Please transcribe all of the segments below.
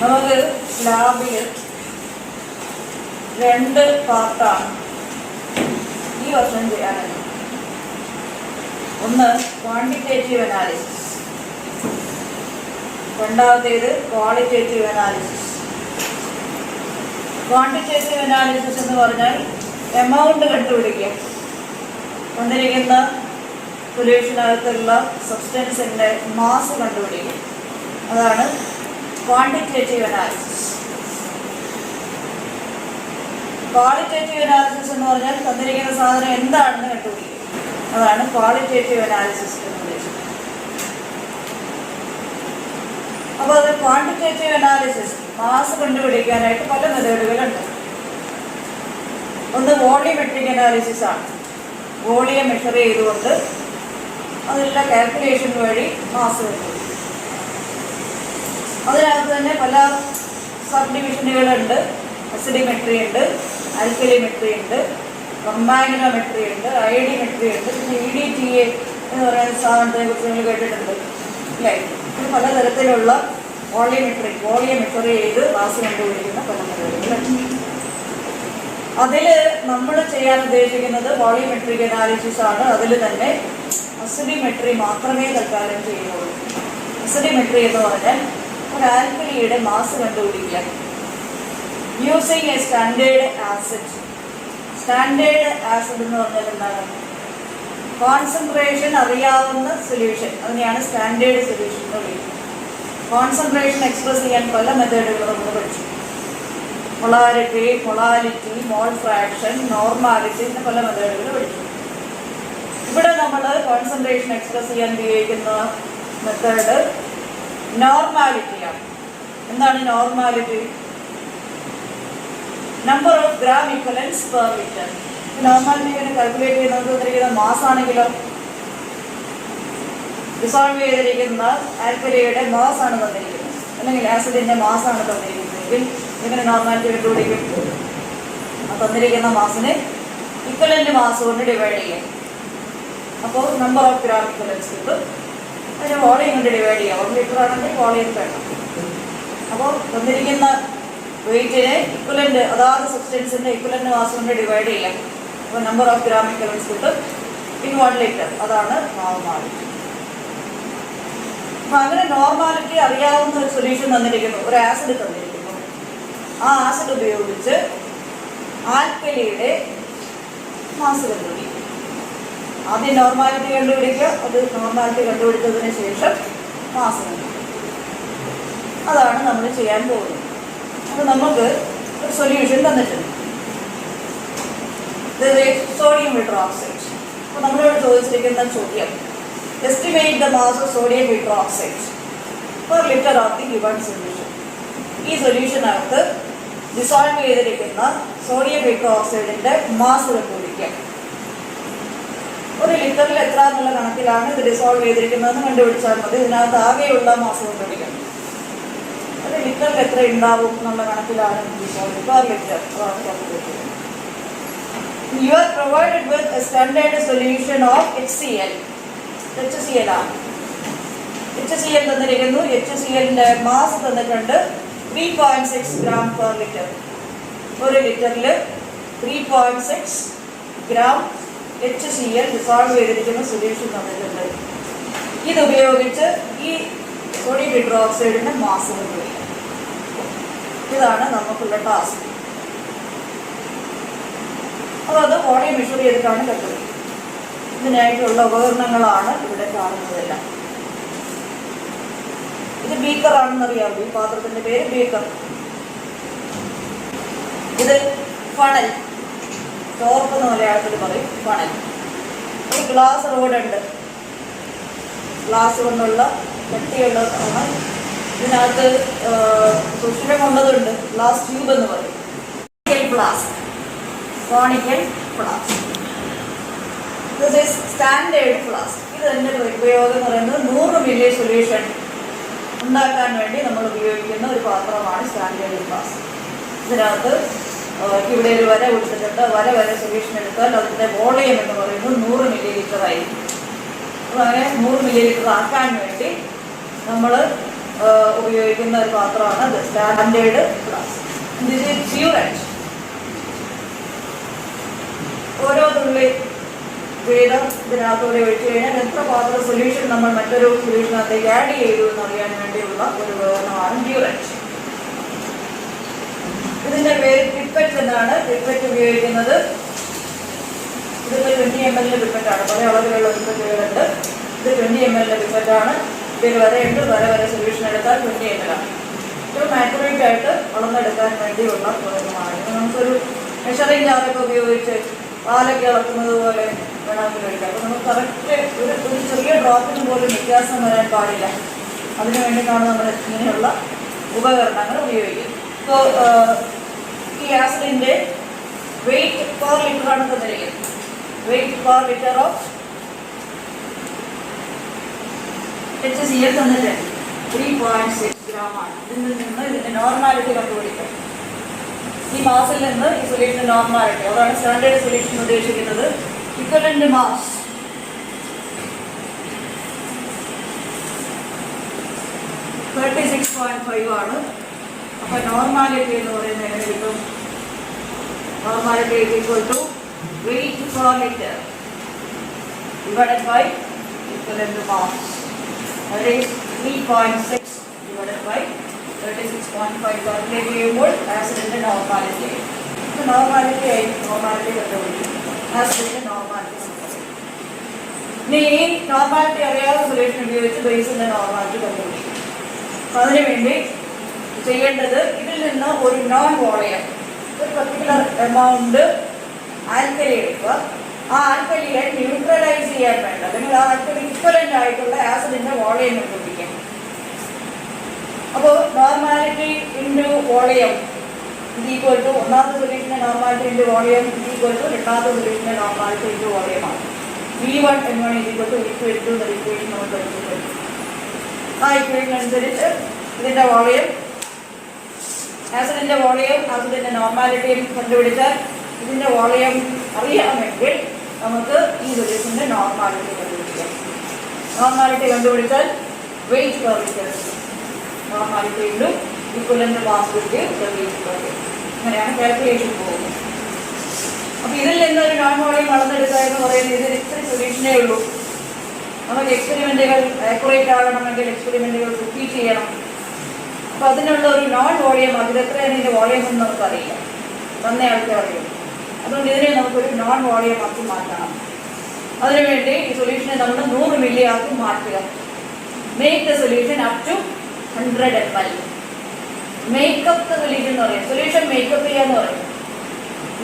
നമുക്ക് ലാബിൽ രണ്ട് പാർട്ടാണ് ഈ വർഷം ചെയ്യാനുള്ളത്. ഒന്ന് ക്വാണ്ടിറ്റേറ്റീവ് അനാലിസിസ്, രണ്ടാമത്തേത് ക്വാളിറ്റേറ്റീവ് അനാലിസിസ്. ക്വാണ്ടിറ്റേറ്റീവ് അനാലിസിസ് എന്ന് പറഞ്ഞാൽ എമൗണ്ട് കണ്ടുപിടിക്കുക, വന്നിരിക്കുന്ന സൊല്യൂഷനകത്തുള്ള സബ്സ്റ്റൻസിൻ്റെ മാസ് കണ്ടുപിടിക്കുക. അതാണ് ക്വാണ്ടിറ്റേറ്റീവ് അനാലിസിസ്. ക്വാളിറ്റേറ്റീവ് അനാലിസിസ് എന്ന് പറഞ്ഞാൽ തന്നിരിക്കുന്ന സാധനം എന്താണെന്ന് കണ്ടുപിടിക്കുക. അതാണ് ക്വാളിറ്റേറ്റീവ് അനാലിസിസ് എന്ന് ഉദ്ദേശിക്കുന്നത്. അപ്പോൾ അത് ക്വാണ്ടിറ്റേറ്റീവ് അനാലിസിസ് മാസ് കണ്ടുപിടിക്കാനായിട്ട് പല മെത്തേഡുകളുണ്ട്. ഒന്ന് വോളിയോമെട്രിക് അനാലിസിസ് ആണ്. വോളിയം മെഷർ ചെയ്തുകൊണ്ട് അതിലുള്ള കാൽക്കുലേഷൻ വഴി മാസ് കണ്ടുപിടിക്കും. അതിനകത്ത് തന്നെ പല സബ് ഡിവിഷനുകളുണ്ട്. അസിഡിമെട്രി ഉണ്ട്, ആൽക്കലിമെട്രി ഉണ്ട്, കമ്പാഗ്നോമെട്രി ഉണ്ട്, ഐഡിമെട്രി ഉണ്ട്, പിന്നെ EDTA എന്ന് പറയുന്ന സാധനത്തെ കുറിച്ച് നിങ്ങൾ കേട്ടിട്ടുണ്ട് അല്ലേ? ഇത് പലതരത്തിലുള്ള വോളിയം മെഷർ ചെയ്ത് മാസ് കണ്ടുപിടിക്കുന്ന പല മെത്തേഡുകളുണ്ട്. അതിൽ നമ്മൾ ചെയ്യാൻ ഉദ്ദേശിക്കുന്നത് വോളിയോമെട്രിക് അനാലിസിസ് ആണ്. അതിൽ തന്നെ അസിഡിമെട്രി മാത്രമേ തൽക്കാലം ചെയ്യുന്നുള്ളൂ. അസിഡിമെട്രി എന്ന് പറഞ്ഞാൽ ഒരു ആൽക്കലിയുടെ മാസ് കണ്ടുപിടിക്കുക using A standard acid. Standard acid എന്ന് പറഞ്ഞാൽ എന്താണ്? കോൺസെൻട്രേഷൻ അറിയാവുന്ന സൊല്യൂഷൻ, അതിനെയാണ് സ്റ്റാൻഡേർഡ് സൊല്യൂഷൻ എന്ന് വിളിക്കുന്നത്. കോൺസെൻട്രേഷൻ എക്സ്പ്രസ് ചെയ്യാൻ പല മെത്തേഡുകൾ നമ്മൾ പഠിച്ചു. മൊളാലിറ്റി, മോൾ ഫ്രാക്ഷൻ, നോർമാലിറ്റി, ഇങ്ങനെ പല മെത്തേഡുകൾ പഠിച്ചു. ഇവിടെ നമ്മൾ കോൺസെൻട്രേഷൻ എക്സ്പ്രസ് ചെയ്യാൻ ഉപയോഗിക്കുന്ന മെത്തേഡ് നോർമാലിറ്റിയാണ്. എന്താണ് normality? Number of gram ഇക്വലൻസ് per litre. Normality ഇങ്ങനെ കാൽക്കുലേറ്റ് ചെയ്യുന്നത് തന്നിരിക്കുന്ന മാസാണെങ്കിലോ, ഡിസോൾവ് ചെയ്തിരിക്കുന്ന ആൽക്കലിയുടെ മാസാണ് തന്നിരിക്കുന്നത്, അല്ലെങ്കിൽ ആസിഡിൻ്റെ മാസാണ് തന്നിരിക്കുന്നതെങ്കിൽ ഇങ്ങനെ നോർമാലിറ്റി കണ്ടുപിടിക്കും. തന്നിരിക്കുന്ന മാസിനെ ഇക്വലൻ്റ് മാസ് കൊണ്ട് ഡിവൈഡ് ചെയ്യാം. അപ്പോൾ നമ്പർ ഓഫ് ഗ്രാം ഇക്വലൻസ് കിട്ടും. അതിന് വോളിയം കൊണ്ട് ഡിവൈഡ് ചെയ്യാം. 1 ലിറ്റർ ആണെങ്കിൽ വോളിയം വേണം. അപ്പോൾ തന്നിരിക്കുന്ന വെയിറ്റിനെ ഇക്വലൻ്റ്, അതാത് സബ്സ്റ്റൻസിൻ്റെ ഇക്വലൻ്റ് മാസ് കൊണ്ട് ഡിവൈഡ് ചെയ്യാം. അപ്പോൾ നമ്പർ ഓഫ് ഗ്രാം ഇക്വലൻസ് കിട്ടും ഇൻ 1 ലിറ്റർ. അതാണ് നോർമാലിറ്റി. അപ്പം അങ്ങനെ നോർമാലിറ്റി അറിയാവുന്ന ഒരു സൊല്യൂഷൻ തന്നിരിക്കുന്നു, ഒരു ആസിഡ് തന്നിരിക്കുന്നു. ആ ആസിഡ് ഉപയോഗിച്ച് ആൽക്കലിയുടെ മാസ് കണ്ടുപിടിക്കും. ആദ്യം നോർമാലിറ്റി കണ്ടുപിടിക്കുക, അത് നോർമാലിറ്റി കണ്ടുപിടിച്ചതിന് ശേഷം മാസ് കണ്ടുപിടിക്കും. അതാണ് നമ്മൾ ചെയ്യാൻ പോകുന്നത്. അപ്പോൾ നമുക്ക് ഒരു സൊല്യൂഷൻ തന്നിട്ടുണ്ട്, സോഡിയം ഹൈഡ്രോക്സൈഡ്. അപ്പോൾ നമ്മളോട് ചോദിച്ചിരിക്കുന്ന ചോദ്യം, estimate the mass of sodium hydroxide per litre of the given solution. ഈ സൊല്യൂഷനകത്ത് ഡിസോൾവ് ചെയ്തിരിക്കുന്ന സോഡിയം ഹൈഡ്രോക്സൈഡിൻ്റെ മാസ് കണ്ടുപിടിക്കുക. 1 ലിറ്ററിൽ എത്ര എന്നുള്ള കണക്കിലാണ് ഇത് ഡിസോൾവ് ചെയ്തിരിക്കുന്നതെന്ന് കണ്ടുപിടിച്ചാൽ മതി. ഇതിനകത്ത് ആകെയുള്ള മാസ് കണ്ടുപിടിക്കണം. 1 ലിറ്ററിൽ എത്ര ഉണ്ടാവും എന്നുള്ള കണക്കിലാണ് ഡിസോൾവ് പെർ ലിറ്റർ. അതാണ് കണ്ടുപിടിക്കുന്നത്. You are provided with a standard solution of HCl. HCl ആണ്. HCl തന്നിരിക്കുന്നു. HClന്റെ മാസ് തന്നിട്ടുണ്ട് 3.6 gram per litre. 1 ലിറ്ററിൽ 3.6 gram HCl dissolve ചെയ്തിരിക്കുന്ന സൊല്യൂഷൻ തന്നിട്ടുണ്ട്. ഇതുപയോഗിച്ച് ഈ സോഡിയം ഹൈഡ്രോക്സൈഡിൻ്റെ മാസ് കണ്ടുപിടിക്കാം. ഇതാണ് നമുക്കുള്ള ടാസ്ക്. അപ്പോൾ അത് വോളിയം മെഷർ ചെയ്തിട്ടാണ് കണ്ടുപിടിക്കുന്നത്. ഇതിനായിട്ടുള്ള ഉപകരണങ്ങളാണ് ഇവിടെ കാണുന്നതെല്ലാം. ഇത് ബീക്കറാണെന്നറിയാമോ? ഈ പാത്രത്തിൻ്റെ പേര് ബീക്കർ. ഇത് ഫണൽ, ടോർപ്പ് എന്ന് മലയാളത്തിൽ പറയും, ഫണൽ. ഒരു ഗ്ലാസ് റോഡുണ്ട്, ഗ്ലാസ് കൊണ്ടുള്ള കട്ടിയുള്ളതാണ്. ഇതിനകത്ത് സുഷിരം കൊണ്ടതുണ്ട്, ഗ്ലാസ് ട്യൂബ് എന്ന് പറയും. Flask, conical flask. This is standard flask. ഇതിൻ്റെ ഉപയോഗം എന്ന് പറയുന്നത് 100 മില്ലി സൊല്യൂഷൻ ഉണ്ടാക്കാൻ വേണ്ടി നമ്മൾ ഉപയോഗിക്കുന്ന ഒരു പാത്രമാണ് സ്റ്റാൻഡേർഡ് ഫ്ലാസ്ക്. ഇതിനകത്ത് ഇവിടെ ഒരു വര കൊടുത്തിട്ടുണ്ട്. വര സൊല്യൂഷൻ എടുത്താൽ അതിൻ്റെ വോളിയം എന്ന് പറയുന്നത് 100 മില്ലി ലിറ്റർ ആയിരിക്കും. അപ്പോൾ അങ്ങനെ 100 മില്ലി ലിറ്റർ ആക്കാൻ വേണ്ടി നമ്മൾ ഉപയോഗിക്കുന്ന ഒരു പാത്രമാണ് ഇത്, standard flask. This is burette. ഓരോ തുള്ളി വീതം ഇതിനകത്തൂടെ ഒഴിച്ചു കഴിഞ്ഞാൽ എത്ര പാത്ര സൊല്യൂഷൻ നമ്മൾ മറ്റൊരു സൊല്യൂഷനകത്തേക്ക് ആഡ് ചെയ്തു എന്നറിയാൻ വേണ്ടിയുള്ള ഒരു ഉപകരണമാണ് പ്യൂറേറ്റ്. ഇതിന്റെ പേര് പിപ്പറ്റ് എന്നാണ്. പിപ്പറ്റ് ഉപയോഗിക്കുന്നത് ഇതിപ്പോൾ 20 ml പിപ്പറ്റാണ്. പല അളവിലുള്ള പിപ്പറ്റുകളുണ്ട്. ഇത് 20 ml പിപ്പറ്റാണ്. ഇതിൽ വരെയുണ്ട്. വരെ സൊല്യൂഷൻ എടുത്താൽ 20 ml ആണ്. ഏറ്റവും ആക്യുറേറ്റ് ആയിട്ട് വളർന്നെടുക്കാൻ വേണ്ടിയുള്ള ഉപകരണമാണ്. ഇത് നമുക്കൊരു മെഷറിംഗ് ജാറൊക്കെ ഉപയോഗിച്ച് പാലൊക്കെ ഇളക്കുന്നത് പോലെ വേണമെങ്കിൽ ഒഴിക്കാം. അപ്പോൾ നമുക്ക് കറക്റ്റ് ഒരു ചെറിയ ഡ്രോപ്പിന് പോലും വ്യത്യാസം വരാൻ പാടില്ല. അതിനു വേണ്ടിയിട്ടാണ് നമ്മൾ ഇങ്ങനെയുള്ള ഉപകരണങ്ങൾ ഉപയോഗിക്കുന്നത്. ഇപ്പോൾ ഈ ആസിഡിൻ്റെ വെയിറ്റ് പെർ ലിറ്റർ ആണ് തന്നിരിക്കുന്നത്. Wait per litre of HCl തന്നിട്ട് 3.6 gram ആണ്. ഇതിൽ നിന്ന് ഇതിൻ്റെ നോർമാലിറ്റി കണ്ടുപിടിക്കാം. ഈ മാസിൽ നിന്ന് ഈ സൊല്യൂഷൻ്റെ നോർമാലിറ്റി, അതാണ് സ്റ്റാൻഡേർഡ് സൊല്യൂഷൻ ഉദ്ദേശിക്കുന്നത്. ഇക്വലന്റ് മാസ് 36.5 ആണ്. അപ്പോൾ നോർമാലിറ്റി എന്ന് പറയുന്നത് എങ്ങനെ കിട്ടും? Normality is equal to weight per litre divided by equivalent mass. that is 3.6 divided by 36.5 calculate ചെയ്യുമ്പോൾ ആസിഡിൻ്റെ നോർമാലിറ്റി. നോർമാലിറ്റി കണ്ടുപിടിക്കും. ആസിഡിൻ്റെ നോർമാലിറ്റി. ഇനി ഈ നോർമാലിറ്റി അറിയാതെ സൊല്യൂഷൻ ഉപയോഗിച്ച് ബേസിൻ്റെ നോർമാലിറ്റി കണ്ടുപിടിക്കും. അപ്പോൾ അതിനുവേണ്ടി ചെയ്യേണ്ടത് ഇതിൽ നിന്ന് ഒരു നോൺ വോളിയം ഒരു പർട്ടിക്കുലർ എമൗണ്ട് ആൽക്കലി എടുക്കുക. ആ ആൽക്കലിയെ ന്യൂട്രലൈസ് ചെയ്യാൻ വേണ്ട, അല്ലെങ്കിൽ ആ ആൽക്കലി ഇക്വലൻ്റ് ആയിട്ടുള്ള ആസിഡിൻ്റെ വോളിയം കണ്ടുപിടിക്കാം. അപ്പോൾ നോർമാലിറ്റി ഇൻറ്റു വോളിയം ഇത് ഈക്വൽ ടു ഒന്നാമത്തെ സൊല്യൂഷൻ്റെ നോർമാലിറ്റി ഇൻറ്റു വോളിയം ഇത് ഈക്വൽ ടു രണ്ടാമത്തെ സൊല്യൂഷൻ്റെ നോർമാലിറ്റി ഇൻറ്റു വോളിയമാണ്. V1 N1 is equal to V2 N2 എന്ന ഇക്വേഷൻ നമ്മൾ പഠിച്ചിട്ടുണ്ട്. ആ ഇക്വേഷൻ അനുസരിച്ച് ഇതിൻ്റെ വോളിയം ആസിഡിൻ്റെ വോളിയം ആസിഡിൻ്റെ നോർമാലിറ്റിയും കണ്ടുപിടിച്ചാൽ ഇതിൻ്റെ വോളിയം അറിയാമെങ്കിൽ നമുക്ക് ഈ സൊല്യൂഷൻ്റെ നോർമാലിറ്റി കണ്ടുപിടിക്കാം. നോർമാലിറ്റി കണ്ടുപിടിച്ചാൽ wait per litre normality into equivalent mass വിട്ട് വെയിറ്റ് പെർ ലിറ്റർ, അങ്ങനെയാണ് കാൽക്കുലേഷൻ പോകുന്നത്. അപ്പോൾ ഇതിൽ നിന്നൊരു നോൺ വോളിയം വളർന്നെടുക്കുക എന്ന് പറയുന്നത് ഇതിൽ ഇത്ര സൊല്യൂഷനേ ഉള്ളൂ. നമുക്ക് എക്സ്പെരിമെൻറ്റുകൾ ആക്യുറേറ്റ് ആകണമെങ്കിൽ എക്സ്പെരിമെൻറ്റുകൾ റിപ്പീറ്റ് ചെയ്യണം. അപ്പോൾ അതിനുള്ള ഒരു നോൺ വോളിയം അതിലെത്രയാണ് ഇതിൻ്റെ വോളിയം എന്ന് നമുക്കറിയില്ല, തന്നെ ആൾക്കാർ അറിയും. അതുകൊണ്ട് ഇതിനെ നമുക്കൊരു നോൺ വോളിയം ആക്കി മാറ്റണം. അതിനുവേണ്ടി ഈ സൊല്യൂഷനെ നമ്മൾ 100 മില്ലി ആക്കി മാറ്റുക. Make the solution up to 100 ml. Make up the solution എന്ന് പറയും. സൊല്യൂഷൻ മേക്കപ്പ് ചെയ്യാന്ന് പറയും.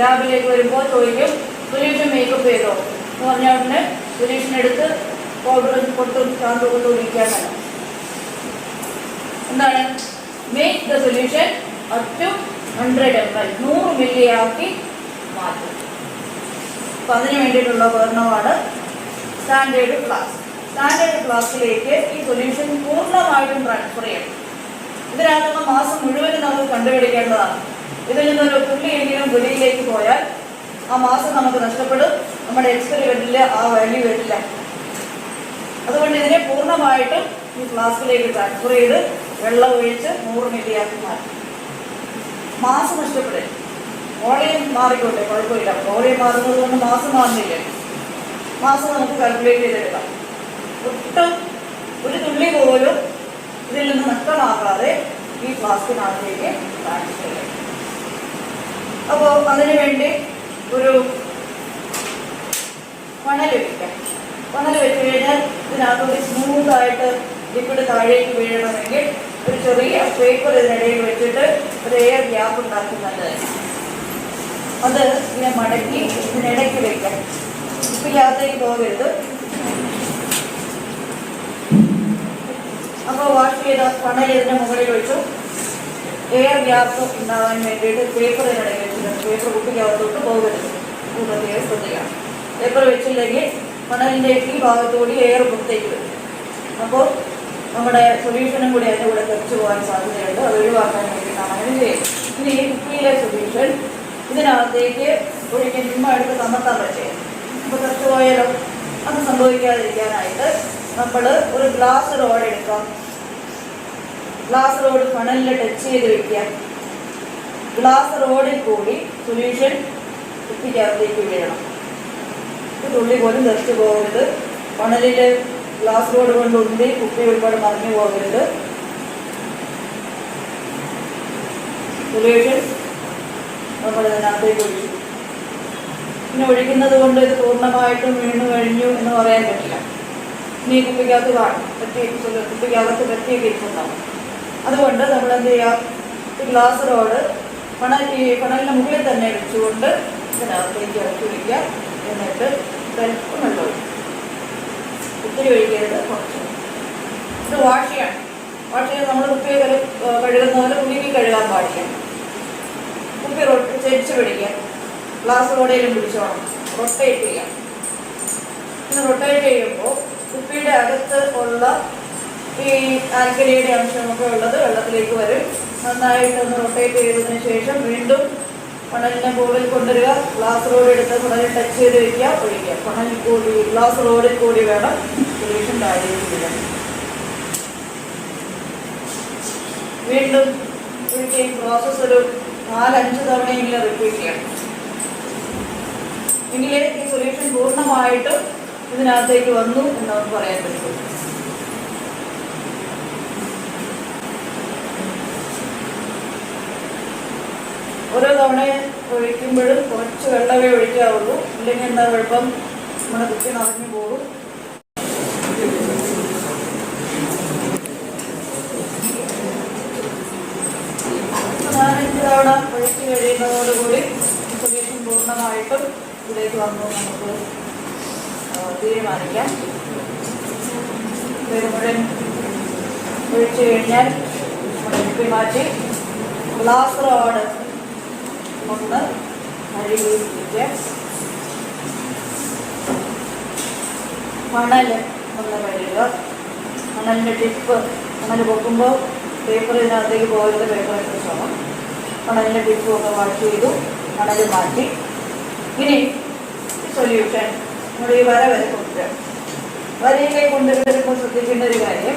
ലാബിലേക്ക് വരുമ്പോൾ ചോദിക്കും സൊല്യൂഷൻ മേക്കപ്പ് ചെയ്തോ എന്ന് പറഞ്ഞാൽ ഉടനെ സൊല്യൂഷൻ എടുത്ത് പൗഡർ കൊടുത്തും ചാന്ത് കൊണ്ട് ഒഴിക്കാനല്ല. എന്താണ്? Make the solution up to 100 ml 100 milli ആക്കി മാറ്റും. അപ്പം അതിന് വേണ്ടിയിട്ടുള്ള ഉപകരണമാണ് സ്റ്റാൻഡേർഡ് ഫ്ലാസ്ക്. സ്റ്റാൻഡേർഡ് ഫ്ലാസ്കിലേക്ക് ഈ സൊല്യൂഷൻ പൂർണ്ണമായിട്ടും ട്രാൻസ്ഫർ ചെയ്യണം. ഇതിനകത്തുള്ള മാസം മുഴുവനും നമുക്ക് കണ്ടുപിടിക്കേണ്ടതാണ്. ഇതിൽ നിന്നൊരു തുള്ളിയെങ്കിലും വെളിയിലേക്ക് പോയാൽ ആ മാസം നമുക്ക് നഷ്ടപ്പെടും. നമ്മുടെ എക്സ്പെരിമെൻറ്റിൽ ആ വാല്യൂ വരില്ല. അതുകൊണ്ട് ഇതിനെ പൂർണ്ണമായിട്ടും ഈ ഫ്ലാസ്കിലേക്ക് ട്രാൻസ്ഫർ ചെയ്ത് വെള്ളം ഒഴിച്ച് 100 മില്ലി ആക്കി മാറ്റും. മാസം നഷ്ടപ്പെടും. വോളിയം മാറിക്കോട്ടെ, കുഴപ്പമില്ല. വോളിയം മാറുന്നത് കൊണ്ട് മാസം മാറുന്നില്ല. മാസം നമുക്ക് കാൽക്കുലേറ്റ് ചെയ്തെടുക്കാം. ഒട്ടും ഒരു തുള്ളി പോലും ഇതിൽ നിന്ന് നഷ്ടമാകാതെ ഈ ഫ്ലാസ്കിനകത്തേക്ക് ട്രാൻസ്ഫർ ചെയ്യും. അപ്പോൾ അതിനു വേണ്ടി ഒരു മണൽ വയ്ക്കാം. മണൽ വെച്ച് കഴിഞ്ഞാൽ ഇതിനകത്തൊരു സ്മൂത്തായിട്ട് ലിക്വിഡ് താഴേക്ക് വീഴണമെങ്കിൽ ഒരു ചെറിയ പേപ്പർ ഇതിനിടയിൽ വെച്ചിട്ട് ഒരു എയർ ഗ്യാപ്പ് ഉണ്ടാക്കി നല്ലതായിരിക്കും. അത് ഇങ്ങനെ മടക്കി ഇതിനിടയ്ക്ക് വയ്ക്കാം. ഉപ്പില്ലാത്തേക്ക് പോകരുത്. അപ്പോൾ വാഷ് ചെയ്ത മണൽ ഇതിൻ്റെ മുകളിൽ വെച്ചു എയർ ഗ്യാപ്പ് ഉണ്ടാകാൻ വേണ്ടിയിട്ട് പേപ്പർ ഇതിനിടയിൽ വെച്ചിട്ടുണ്ട്. പേപ്പർ കുപ്പിക്കകത്തോട്ട് പോകരുത്. പ്രത്യേകം ശ്രദ്ധിക്കണം. പേപ്പർ വെച്ചില്ലെങ്കിൽ മണലിൻ്റെ ഈ ഭാഗത്തുകൂടി എയർ പുറത്തേക്ക് വരും. അപ്പോൾ നമ്മുടെ സൊല്യൂഷനും കൂടി അതിൻ്റെ കൂടെ തെറിച്ചു പോകാൻ സാധ്യതയുണ്ട്. അത് ഒഴിവാക്കാൻ വേണ്ടിയിട്ടാണ് അങ്ങനെ ചെയ്യുന്നത്. ഇനി ഈ കുപ്പിയിലെ സൊല്യൂഷൻ ഇതിനകത്തേക്ക് ഒഴിക്കാൻ ചുമ്മാ എടുത്ത് കമത്താൻ പറ്റും. അപ്പോൾ തെറിച്ചു പോയാലോ? അത് സംഭവിക്കാതിരിക്കാനായിട്ട് നമ്മൾ ഒരു ഗ്ലാസ് റോഡ് എടുക്കാം. ഗ്ലാസ് റോഡ് ഫണലിൽ ടച്ച് ചെയ്ത് വെക്കുക. ഗ്ലാസ് റോഡിൽ കൂടി സൊല്യൂഷൻ കുപ്പിക്കകത്തേക്ക് വീഴണം. ഒരു തുള്ളി പോലും തെറിച്ച് പോകരുത്. ഫണലിൽ ഗ്ലാസ് റോഡ് കൊണ്ട് ഉന്തി കുപ്പി ഉൾപ്പെടെ മറിഞ്ഞു പോകരുത്. സൊല്യൂഷൻ നമ്മൾ ഇതിനകത്തേക്ക് ഒഴിച്ചു. പിന്നെ ഒഴിക്കുന്നത് കൊണ്ട് ഇത് പൂർണ്ണമായിട്ടും വീണു കഴിഞ്ഞു എന്ന് പറയാൻ പറ്റില്ല. ഇനി കുപ്പിക്കകത്ത് കാണും, കുപ്പിക്കകത്ത് പറ്റിയൊക്കെ ഇരിക്കുന്നുണ്ടാവും. അതുകൊണ്ട് നമ്മൾ എന്ത് ചെയ്യുക, ഈ ഗ്ലാസ് റോഡ് ഫണലിന് മുകളിൽ തന്നെ വെച്ചുകൊണ്ട് ഇതിനകത്തേക്ക് ഇറക്കി വയ്ക്കുക. എന്നിട്ട് വെള്ളം ഒഴിക്കും. ഒത്തിരി ഒഴിക്കരുത്, കുറച്ച്. ഇത് വാഷ് ചെയ്യണം. വാഷ് ചെയ്ത് നമ്മൾ കുപ്പി കഴുകുന്ന പോലെ കുലുക്കി കഴുകാൻ പാടില്ല. കുപ്പി ചെരിച്ച് പിടിക്കുക. ഗ്ലാസ് റോഡേലും പിടിച്ചോണം. റൊട്ടേറ്റ് ചെയ്യാം. ഇങ്ങനെ റൊട്ടേറ്റ് ചെയ്യുമ്പോൾ കുപ്പിയുടെ അകത്ത് ഉള്ള ഈ ആൽക്കലിയുടെ അംശമൊക്കെ ഉള്ളത് വെള്ളത്തിലേക്ക് വരും. നന്നായിട്ടൊന്ന് റൊട്ടേറ്റ് ചെയ്തതിന് ശേഷം വീണ്ടും ഫണലിനെ മുകളിൽ കൊണ്ടുവരിക. ഗ്ലാസ് റോഡ് എടുത്ത് ഫണലിൽ ടച്ച് ചെയ്ത് വയ്ക്കുക, ഒഴിക്കുക. ഫണലിൽ കൂടി ഗ്ലാസ് റോഡിൽ കൂടി വേണം സൊല്യൂഷൻ താഴേക്ക് വിടാൻ. വീണ്ടും ഒരിക്കൽ ഈ പ്രോസസ്സ് ഒരു 4-5 തവണയെങ്കിലും റിപ്പീറ്റ് ചെയ്യണം. എങ്കിലേ ഈ സൊല്യൂഷൻ പൂർണ്ണമായിട്ടും ഇതിനകത്തേക്ക് വന്നു എന്ന് നമുക്ക് പറയാൻ പറ്റും. ഓരോ തവണ ഒഴിക്കുമ്പോഴും കുറച്ച് വെള്ളമേ ഒഴിക്കാവുള്ളൂ. ഇല്ലെങ്കിൽ എന്താ കുഴപ്പം, നമ്മുടെ കുപ്പി നിറഞ്ഞു പോകും. തവണ ഒഴിച്ച് കഴിയുന്നതോടുകൂടി സൊല്യൂഷൻ പൂർണ്ണമായിട്ടും ഇതിലേക്ക് വന്നു നമുക്ക് തീരുമാനിക്കാം. മുഴുവൻ ഒഴിച്ചു കഴിഞ്ഞാൽ കുപ്പി മാറ്റി ഗ്ലാസ് റോഡ് ഒന്ന് കഴുകിയിരിക്കുക. മണൽ ഒന്ന് കഴുകുക. മണലിൻ്റെ ടിപ്പ്, മണൽ പൊക്കുമ്പോൾ പേപ്പർ ഇതിനകത്തേക്ക് പോകരുത്, പേപ്പർ എടുത്ത് ശ്രമം. മണലിൻ്റെ ടിപ്പും ഒക്കെ വാഷ് ചെയ്തു, മണൽ മാറ്റി. ഇനി ഈ സൊല്യൂഷൻ നമ്മുടെ ഈ വര വരെ കൊണ്ടുവരിക. വരയിലേക്ക് കൊണ്ടുവരുമ്പോൾ ശ്രദ്ധിക്കേണ്ട ഒരു കാര്യം,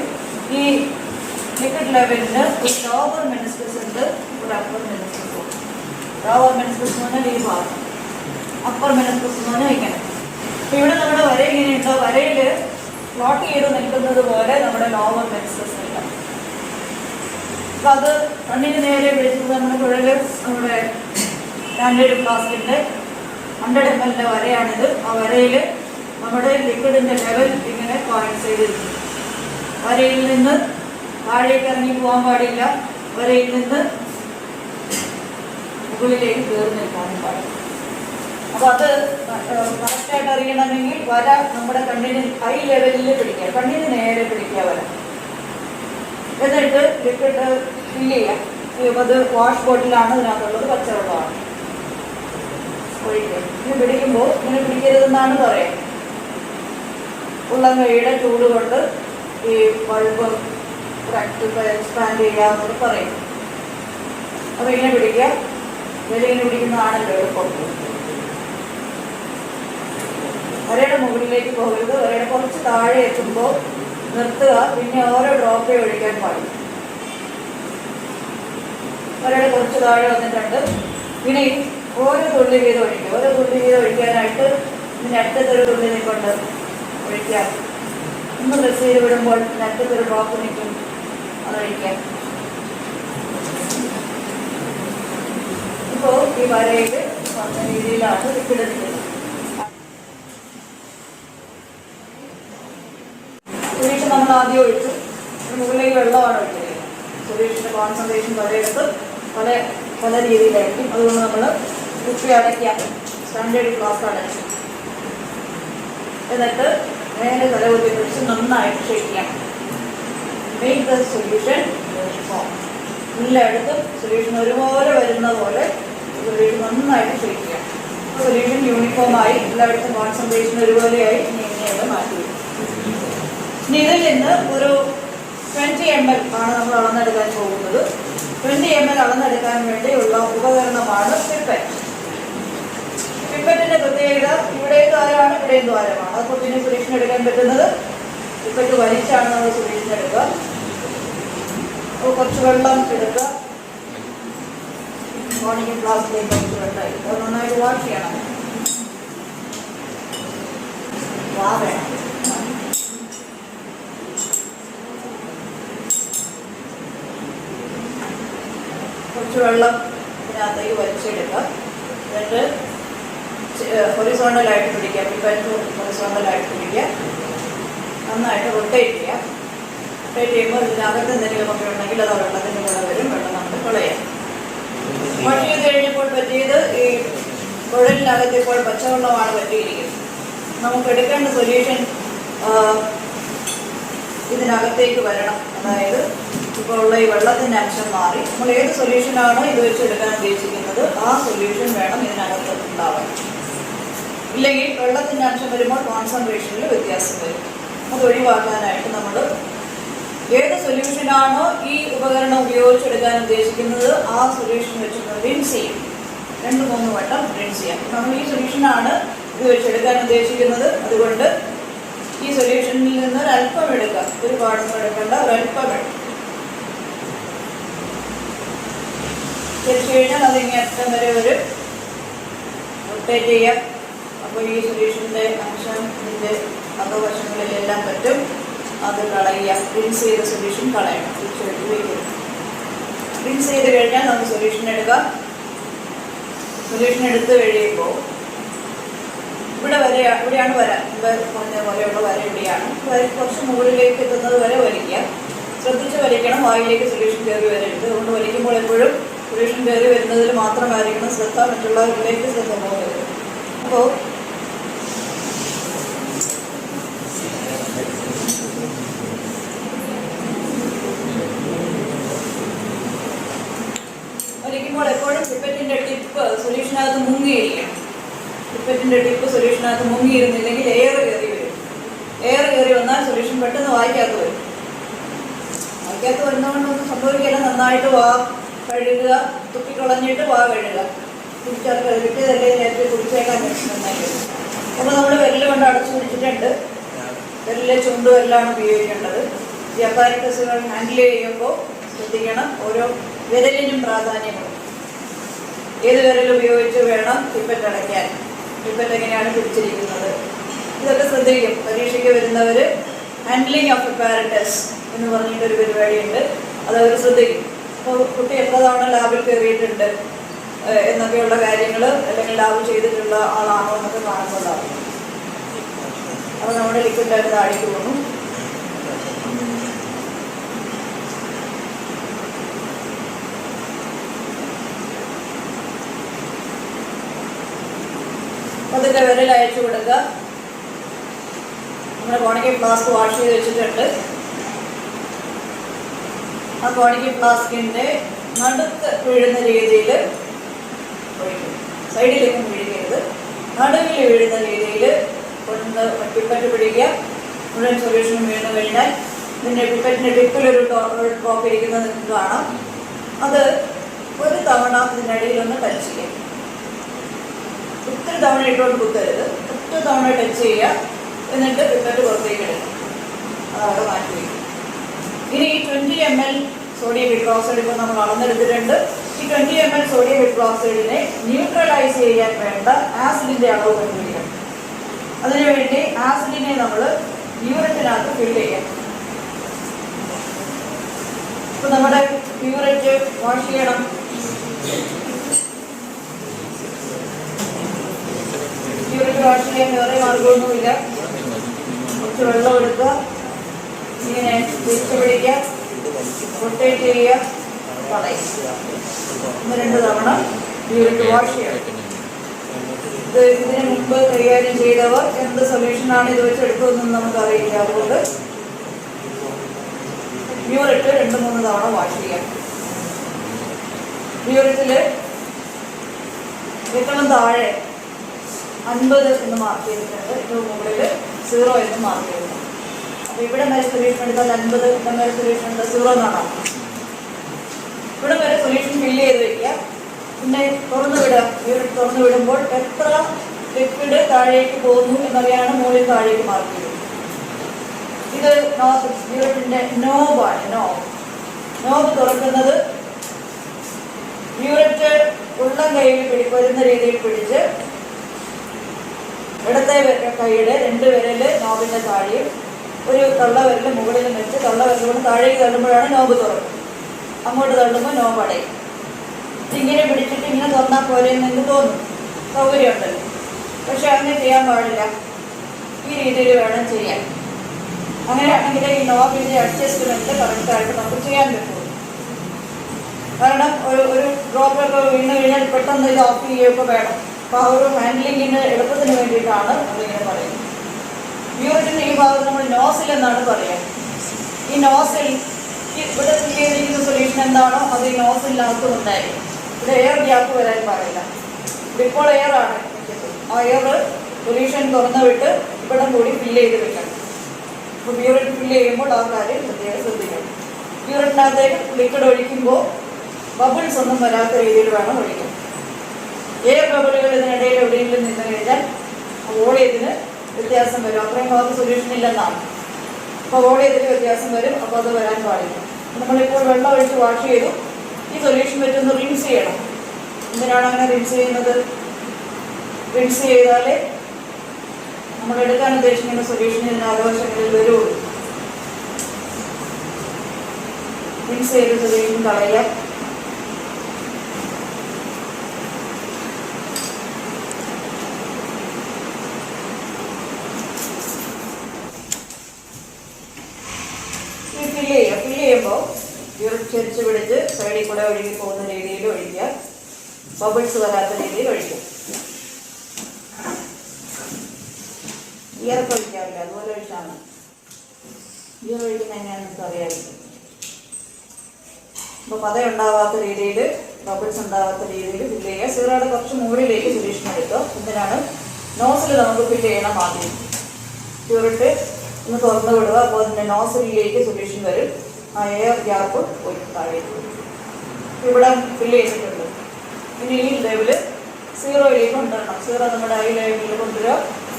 ഈ ലിക്വിഡ് ലെവലിന് ഒരു ലോവർ മെനിസ്കസ് ഉണ്ട്, ഒരു അപ്പർ മെനിസ്കസ് ഉണ്ട്. ലോവർ മെനിസ്കസ് എന്ന് പറഞ്ഞാൽ ഈ ഭാഗം, അപ്പർ മെനിസ്കസ് എന്ന് പറഞ്ഞാൽ ഇങ്ങനെ. അപ്പോൾ ഇവിടെ നമ്മുടെ വര ഇങ്ങനെയുണ്ടോ, വരയിൽ ഫ്ലോട്ട് ചെയ്ത് നിൽക്കുന്നത് പോലെ നമ്മുടെ ലോവർ മെനിസ്കസ് ഇല്ല. അപ്പം അത് കണ്ണിന് നേരെ പിടിച്ചത് നമ്മുടെ കുഴൽ നമ്മുടെ സ്റ്റാൻഡേർഡ് ഫ്ലാസ്കിൻ്റെ 100 ml വരയാണിത്. ആ വരയിൽ നമ്മുടെ ലിക്വിഡിൻ്റെ ലെവൽ ഇങ്ങനെ കോയിൻസൈഡ് ചെയ്തിരിക്കും. വരയിൽ നിന്ന് താഴേക്ക് ഇറങ്ങി പോകാൻ പാടില്ല, വരയിൽ നിന്ന് മുകളിലേക്ക് കയറി നിൽക്കാനും പാടില്ല. അപ്പോൾ അത് കറക്റ്റായിട്ട് അറിയണമെങ്കിൽ വര നമ്മുടെ കണ്ണിന് ഹൈ ലെവലിൽ പിടിക്കുക, കണ്ണിന് നേരെ പിടിക്കുക വര. എന്നിട്ട് ലിക്വിഡ് ഫില്ല് ചെയ്യാം. അത് വാഷ് ബോട്ടിലാണ്, ഇതിനകത്തുള്ളത് പച്ചവെള്ളമാണ്. ഒഴിക്കുക. ഇങ്ങനെ പിടിക്കുമ്പോൾ ഇങ്ങനെ പിടിക്കരുതെന്നാണ് പറയാം. ഉള്ളം കൈയുടെ ചൂട് കൊണ്ട് ഈ ബൾബ് എക്സ്പാൻഡ് ചെയ്യാമെന്ന് പറയും. അപ്പോൾ ഇങ്ങനെ പിടിക്കുക. വെളിയിങ്ങനെ പിടിക്കുന്നതാണല്ലോ എളുപ്പം. വരയുടെ മുകളിലേക്ക് പോകരുത്, വരയുടെ കുറച്ച് താഴെ എത്തുമ്പോൾ നിർത്തുക. പിന്നെ ഓരോ ഡ്രോപ്പേ ഒഴിക്കാൻ പാടില്ല. വരയുടെ കുറച്ച് താഴെ വന്നിട്ടുണ്ട്. ഇനി ഓരോ തുള്ളി വീതം ഒഴിക്കുക. ഓരോ തുള്ളി വീതം ഒഴിക്കാനായിട്ട് ഇതിൻ്റെ അടുത്തൊരു തുള്ളി നിൽക്കൊണ്ട് ഒഴിക്കാം. ഒന്ന് പ്രസ് ചെയ്ത് വിടുമ്പോൾ അടുത്തൊരു ഡ്രോപ്പ് നിൽക്കും, അതൊഴിക്കാം. ഇപ്പോൾ ഈ വരയിൽ വന്ന രീതിയിലാണ് ലിക്വിഡ് നിൽക്കുന്നത്. സൊല്യൂഷൻ നമ്മൾ ആദ്യം ഒഴിച്ചു, മുകളിലേക്ക് വെള്ളമാണ് ഒഴിക്കുന്നത്. സൊല്യൂഷൻ്റെ കോൺസെൻട്രേഷൻ പലയിടത്ത് പല രീതിയിലായിരിക്കും. അതുകൊണ്ട് നമ്മൾ കുപ്പി അടയ്ക്കാം, സ്റ്റാൻഡേർഡ് ഫ്ലാസ്ക് അടച്ചു. എന്നിട്ട് നേരെ തലകുത്തി പിടിച്ച് നന്നായിട്ട് ഷേക്ക് ചെയ്യാം. Make the solution uniform. എല്ലായിടത്തും സൊല്യൂഷൻ ഒരുപോലെ വരുന്ന പോലെ സൊല്യൂഷൻ നന്നായിട്ട് ഷേക്ക് ചെയ്യാം. സൊല്യൂഷൻ യൂണിഫോമായി എല്ലായിടത്തും കോൺസെൻട്രേഷൻ ഒരുപോലെയായി ഇങ്ങനെയൊക്കെ മാറ്റി വരും. ഇനി ഇതിൽ നിന്ന് ഒരു 20 ml ആണ് നമ്മൾ അളന്നെടുക്കാൻ പോകുന്നത്. 20 ml അളന്നെടുക്കാൻ വേണ്ടിയുള്ള ഉപകരണമാണ് പിപ്പറ്റ്. പിപ്പറ്റിന്റെ പ്രത്യേകത ഇവിടെയും ദ്വാരമാണ്, ഇവിടെയും ദ്വാരമാണ്. അപ്പോൾ പിന്നെ സൊല്യൂഷൻ എടുക്കാൻ പറ്റുന്നത് പിപ്പറ്റ് വലിച്ചാണ് നമ്മൾ സൊല്യൂഷൻ എടുക്കുക. അപ്പോൾ കുറച്ച് വെള്ളം എടുക്കുക. മോർണിംഗ് ക്ലാസ്സിലേക്ക് കുറച്ച് വെള്ളം അത് നന്നായിട്ട് വാഷ് ചെയ്യണം. വേണം കുറച്ച് വെള്ളം ഇതിനകത്തേക്ക് വലിച്ചെടുക്കുക. എന്നിട്ട് ഹൊറിസോണ്ടലായിട്ട് പിടിക്കുക. പിപ്പറ്റ് ഹൊറിസോണ്ടലായിട്ട് പിടിക്കുക. നന്നായിട്ട് റൊട്ടേറ്റ് ചെയ്യുക. റൊട്ടേറ്റ് ചെയ്യുമ്പോൾ ഇതിനകത്ത് എന്തെങ്കിലും ഒക്കെ ഉണ്ടെങ്കിൽ അത് വെള്ളത്തിൻ്റെ കൂടെ വരും. വെള്ളം നമുക്ക് കളയാം. വാഷ് ചെയ്ത് കഴിഞ്ഞപ്പോൾ പറ്റിയത് ഈ കുഴലിനകത്ത് ഇപ്പോൾ പച്ചവെള്ളമാണ് പറ്റിയിരിക്കുന്നത്. നമുക്ക് എടുക്കേണ്ട സൊല്യൂഷൻ ഇതിനകത്തേക്ക് വരണം. അതായത് ഇപ്പോൾ ഉള്ള ഈ വെള്ളത്തിൻ്റെ അംശം മാറി നമ്മൾ ഏത് സൊല്യൂഷനാണോ ഇത് വെച്ചെടുക്കാൻ ഉദ്ദേശിക്കുന്നത് ആ സൊല്യൂഷൻ വേണം ഇതിനകത്ത് ഉണ്ടാവാൻ. ഇല്ലെങ്കിൽ വെള്ളത്തിൻ്റെ അംശം വരുമ്പോൾ കോൺസെൻട്രേഷനിൽ വ്യത്യാസം വരും. അത് ഒഴിവാക്കാനായിട്ട് നമ്മൾ ഏത് സൊല്യൂഷനാണോ ഈ ഉപകരണം ഉപയോഗിച്ചെടുക്കാൻ ഉദ്ദേശിക്കുന്നത് ആ സൊല്യൂഷൻ വെച്ച് റിൻസ് ചെയ്യും. 2-3 വട്ടം റിൻസ് ചെയ്യാം. നമ്മൾ ഈ സൊല്യൂഷനാണ് ഇത് വെച്ചെടുക്കാൻ ഉദ്ദേശിക്കുന്നത്. അതുകൊണ്ട് ഈ സൊല്യൂഷനിൽ നിന്ന് ഒരല്പം എടുക്കുക. ഒരുപാടൊന്നും എടുക്കേണ്ട, ഒരല്പം എടുക്കുക. തിരിച്ചു കഴിഞ്ഞാൽ അതിങ്ങനെ അറ്റം വരെ ഒരു റൊട്ടേറ്റ് ചെയ്യാം. അപ്പോൾ ഈ സൊല്യൂഷൻ്റെ അംശം ഇതിൻ്റെ അകവശങ്ങളിലെല്ലാം പറ്റും. അത് കളയുക. റിൻസ് ചെയ്ത സൊല്യൂഷൻ കളയണം. തിരിച്ചെടുത്ത് വയ്ക്കുക. റിൻസ് ചെയ്ത് കഴിഞ്ഞാൽ നമുക്ക് സൊല്യൂഷൻ എടുക്കാം. സൊല്യൂഷൻ എടുത്ത് കഴിയുമ്പോൾ ഇവിടെയാണ് വര. ഇവിടെ പറഞ്ഞ പോലെയുള്ള വര ഇവിടെയാണ്. കുറച്ച് മുകളിലേക്ക് എത്തുന്നത് വരെ വലിക്കുക. ശ്രദ്ധിച്ച് വലിക്കണം. വായിലേക്ക് സൊല്യൂഷൻ കയറി വരരുത്. അതുകൊണ്ട് വലിക്കുമ്പോൾ എപ്പോഴും സൊല്യൂഷൻ കയറി വരുന്നതിൽ മാത്രമായിരിക്കണം ശ്രദ്ധ. മറ്റുള്ളവരിലേക്ക് ശ്രദ്ധ പോകരുത്. അപ്പോൾ വലിക്കുമ്പോൾ എപ്പോഴും പിപ്പറ്റിൻ്റെ ടിപ്പ് സൊല്യൂഷനകത്ത് മുങ്ങിയിരിക്കണം. പിപ്പറ്റിൻ്റെ ടിപ്പ് സൊല്യൂഷനകത്ത് മുങ്ങിയിരുന്നില്ലെങ്കിൽ എയർ കയറി വരും. എയർ കയറി വന്നാൽ സൊല്യൂഷൻ പെട്ടെന്ന് വായിക്കകത്ത് വരും. വായിക്കകത്ത് വരുന്നതുകൊണ്ടൊന്നും സംഭവിക്കില്ല. നന്നായിട്ട് വാ കഴുകുക. തുപ്പിക്കളഞ്ഞിട്ട് വാ കഴുകുക. കുടിച്ചാൽ കിട്ടിയതല്ലേ നേരത്തെ കുടിച്ചേക്കാൻ നന്നായിട്ട്. അപ്പോൾ നമ്മൾ വിരൽ കൊണ്ട് അടച്ചു പിടിച്ചിട്ടുണ്ട്. വിരലിലെ ചുണ്ടും എല്ലാം ഉപയോഗിക്കേണ്ടത്. ഈ അപ്പാരറ്റസുകൾ ഹാൻഡിൽ ചെയ്യുമ്പോൾ ശ്രദ്ധിക്കണം. ഓരോ വിരലിനും പ്രാധാന്യമുണ്ട്. ഏത് വിരൽ ഉപയോഗിച്ച് വേണം പിപ്പറ്റ് അടയ്ക്കാൻ, പിപ്പറ്റ് എങ്ങനെയാണ് പിടിച്ചിരിക്കുന്നത്, ഇതൊക്കെ ശ്രദ്ധിക്കും. പരീക്ഷയ്ക്ക് വരുന്നവർ ഹാൻഡ്ലിങ് ഓഫ് അപ്പാരറ്റസ് എന്ന് പറഞ്ഞിട്ടൊരു പരിപാടിയുണ്ട്. അതവർ ശ്രദ്ധിക്കും. അപ്പോൾ കുട്ടി എത്ര തവണ ലാബിൽ കയറിയിട്ടുണ്ട് എന്നൊക്കെയുള്ള കാര്യങ്ങൾ, അല്ലെങ്കിൽ ലാബ് ചെയ്തിട്ടുള്ള ആളാണോ എന്നൊക്കെ കാണുന്നതാവും. അപ്പോൾ നമ്മുടെ ലിക്വിഡായിട്ട് താഴേക്ക് പോകുന്നു. അതിൻ്റെ വിരൽ അയച്ചു കൊടുക്കുക. നമ്മുടെ കോണിക്കൽ ഫ്ലാസ്ക് വാഷ് ചെയ്ത് വെച്ചിട്ടുണ്ട്. ആ കോണിക്കൽ ഫ്ലാസ്കിൻ്റെ നടുക്ക് വീഴുന്ന രീതിയിൽ ഒഴിക്കും. സൈഡിലേക്കും വീഴുകരുത്. നടുവിൽ വീഴുന്ന രീതിയിൽ ഒന്ന് പിപ്പറ്റ് പിടിക്കുക. മുഴുവൻ സൊല്യൂഷൻ വീണ് കഴിഞ്ഞാൽ ഇതിൻ്റെ പിപ്പറ്റിൻ്റെ ടിപ്പിലൊരു ഡ്രോപ്പ് ഇരിക്കുന്നത് നിങ്ങൾക്ക് കാണാം. അത് ഒരു തവണ ഇതിനടിയിലൊന്ന് ടച്ച് ചെയ്യുക. ഒത്തിരി തവണ ഇട്ടുകൊണ്ട് കുത്തരുത്. ഒറ്റ തവണ ടച്ച് ചെയ്യുക. എന്നിട്ട് പിപ്പറ്റ് പുറത്തേക്ക് എടുക്കുക. അതവിടെ മാറ്റി വയ്ക്കും. ഇനി ഈ 20 ml സോഡിയം ഹൈഡ്രോക്സൈഡ് ഇപ്പോൾ നമ്മൾ അളന്നെടുത്തിട്ടുണ്ട്. ഈ 20 ml സോഡിയം ഹൈഡ്രോക്സൈഡിനെ ന്യൂട്രലൈസ് ചെയ്യാൻ വേണ്ട ആസിഡിൻ്റെ അളവ് കണ്ടുപിടിക്കണം. അതിനുവേണ്ടി ആസിഡിനെ നമ്മൾ യൂറിറ്റിനകത്ത് ഫില്ല് ചെയ്യാം. ഇപ്പോൾ നമ്മുടെ യൂറിറ്റ് വാഷ് ചെയ്യണം. യൂറിറ്റ് വാഷ് ചെയ്യാൻ വേറെ മാർഗമൊന്നുമില്ല. കുറച്ച് വെള്ളം എടുക്കുക. ഇങ്ങനെ തിരിച്ചു പിടിക്കുക. റൊട്ടേറ്റ് ചെയ്യുക. കളയുക. 1-2 തവണ യൂറിറ്റ് വാഷ് ചെയ്യണം. ഇതിന് മുമ്പ് കൈകാര്യം ചെയ്തവർ എന്ത് സൊല്യൂഷനാണ് ഇത് വെച്ചെടുത്തതെന്നും നമുക്കറിയില്ല. അതുകൊണ്ട് യൂറിറ്റ് 2-3 തവണ വാഷ് ചെയ്യാം. യൂറിറ്റിൽ ഏറ്റവും താഴെ 50 എന്ന് മാർക്ക് ചെയ്തിട്ടുണ്ട്. ഏറ്റവും മുകളിൽ 0 എന്ന് മാർക്ക് ചെയ്തിട്ടുണ്ട്. അപ്പോൾ ഇവിടെ വരെ സൊല്യൂഷൻ എടുത്താൽ 50, ഇവിടെ വരെ സൊല്യൂഷൻ എടുത്താൽ 0 എന്നാണ്. ഇവിടെ വരെ സൊല്യൂഷൻ ഫില്ല് ചെയ്ത് വയ്ക്കുക. പിന്നെ തുറന്നു വിടുക. യൂറിറ്റ് തുറന്നു വിടുമ്പോൾ എത്ര ലിക്വിഡ് താഴേക്ക് പോകുന്നു എന്നറിയാണ് മുകളിൽ താഴേക്ക് മാർക്ക് ചെയ്തത്. ഇത് യൂറിറ്റിൻ്റെ നോബാണ്. നോബ് തുറക്കുന്നത് യൂറിറ്റ് ഉള്ളം കൈയിൽ വരുന്ന രീതിയിൽ പിടിച്ച് ഇടത്തെ കൈയുടെ 2 വിരല് നോബിൻ്റെ താഴെയും ഒരു തള്ളവിരൽ മുകളിലും വെച്ച് തള്ളവിരൽ കൊണ്ട് താഴേക്ക് തള്ളുമ്പോഴാണ് നോബ് തുറക്കുന്നത്. അങ്ങോട്ട് തള്ളുമ്പോൾ നോബ് അടയും. ഇങ്ങനെ പിടിച്ചിട്ട് ഇങ്ങനെ തുറന്നാൽ പോലെ എന്ന് തോന്നും, സൗകര്യമുണ്ടല്ലോ. പക്ഷെ അങ്ങനെ ചെയ്യാൻ പാടില്ല, ഈ രീതിയിൽ വേണം ചെയ്യാൻ. അങ്ങനെയാണെങ്കിൽ ഈ നോബിൻ്റെ അഡ്ജസ്റ്റ്മെൻറ്റ് കറക്റ്റായിട്ട് നമുക്ക് ചെയ്യാൻ പറ്റുള്ളൂ. കാരണം ഒരു ഡ്രോപ്പൊക്കെ വീണ് കഴിഞ്ഞാൽ പെട്ടെന്ന് ഇത് ഓഫ് ചെയ്യുകയൊക്കെ വേണം. അപ്പോൾ ആ ഒരു ഹാൻഡ്ലിങ്ങിന് എളുപ്പത്തിന് വേണ്ടിയിട്ടാണ് നമ്മളിങ്ങനെ പറയുന്നത്. യൂറിറ്റിൻ്റെ ഈ ഭാഗത്ത് നമ്മൾ നോസിൽ എന്നാണ് പറയുക. ഈ നോസിൽ ഇവിടെ ചെയ്തിരിക്കുന്ന സൊല്യൂഷൻ എന്താണോ അത് ഈ നോസിലിനകത്തും ഉണ്ടായിരിക്കും. ഇവിടെ എയർ ഗ്യാപ്പ് വരാൻ പാടില്ല. ഇപ്പോൾ എയർ ആണ്, ആ എയർ സൊല്യൂഷൻ തുറന്നു വിട്ട് ഇവിടെ കൂടി ഫില്ല് ചെയ്ത് വെക്കണം. അപ്പോൾ യൂറിറ്റ് ഫില്ല് ചെയ്യുമ്പോൾ ആ കാര്യം പ്രത്യേകം ശ്രദ്ധിക്കണം. യൂറിറ്റിനകത്തേക്ക് ലിക്വിഡ് ഒഴിക്കുമ്പോൾ ബബിൾസ് ഒന്നും വരാത്ത രീതിയിൽ വേണം ഒഴിക്കാൻ. എയർ ബബിളുകൾ ഇതിനിടയിൽ എവിടെയെങ്കിലും നിന്ന് കഴിഞ്ഞാൽ വോളിയത്തിന് വ്യത്യാസം വരും. അത്രയും ഭാഗത്ത് സൊല്യൂഷൻ ഇല്ലെന്നാണ്. അപ്പോൾ വോളിയത്തിന് വ്യത്യാസം വരും. അപ്പോൾ അത് വരാൻ പാടില്ല. നമ്മളിപ്പോൾ വെള്ളം ഒഴിച്ച് വാഷ് ചെയ്തു. ഈ സൊല്യൂഷൻ പറ്റുന്ന റിൻസ് ചെയ്യണം. എന്തിനാണ് അങ്ങനെ റിൻസ് ചെയ്യുന്നത്? റിൻസ് ചെയ്താലേ നമ്മൾ എടുക്കാൻ ഉദ്ദേശിക്കുന്ന സൊല്യൂഷൻ ഇതിന് ആവശ്യങ്ങളിൽ വരുള്ളൂ. റിൻസ് ചെയ്ത് സൊല്യൂഷൻ കളയുക. ഫില്ല് ചെയ്യുമ്പോൾ യൂറിറ്റ് ചെരിച്ച് പിടിച്ച് സൈഡിൽ കൂടെ ഒഴുകി പോകുന്ന രീതിയിൽ ഒഴിക്കുക. ബബിൾസ് വരാത്ത രീതിയിൽ ഒഴിക്കുക. ഇയർക്ക് ഒഴിക്കാറില്ല, അതുപോലെ ഒഴിച്ചാണ്. ഇയർ ഒഴിക്കുന്ന എങ്ങനെയാണെന്ന് നമുക്ക് അറിയാമായിരിക്കും. അപ്പോൾ പതയുണ്ടാവാത്ത രീതിയിൽ, ബബിൾസ് ഉണ്ടാവാത്ത രീതിയിൽ ഫില്ല് ചെയ്യുക. സീറോയുടെ കുറച്ച് മുകളിലേക്ക് സൊല്യൂഷൻ എടുക്കുക. എന്തിനാണ്? നോസിൽ നമുക്ക് ഫില്ല് ചെയ്യണം ആദ്യം. യൂറിറ്റ് ഒന്ന് തുറന്നു വിടുക. അപ്പോൾ അതിൻ്റെ നോസിലേക്ക് സൊല്യൂഷൻ വരും. ആ എയർ ഗ്യാപ്പ് പോയി താഴേക്ക് ഇവിടെ ഫില്ല് ചെയ്തിട്ടുണ്ട്. ഇനി ഈ ലെവല് സീറോയിലേക്ക് കൊണ്ടുവരണം. സീറോ നമ്മുടെ ഐ ലെവലിൽ കൊണ്ടുവരിക.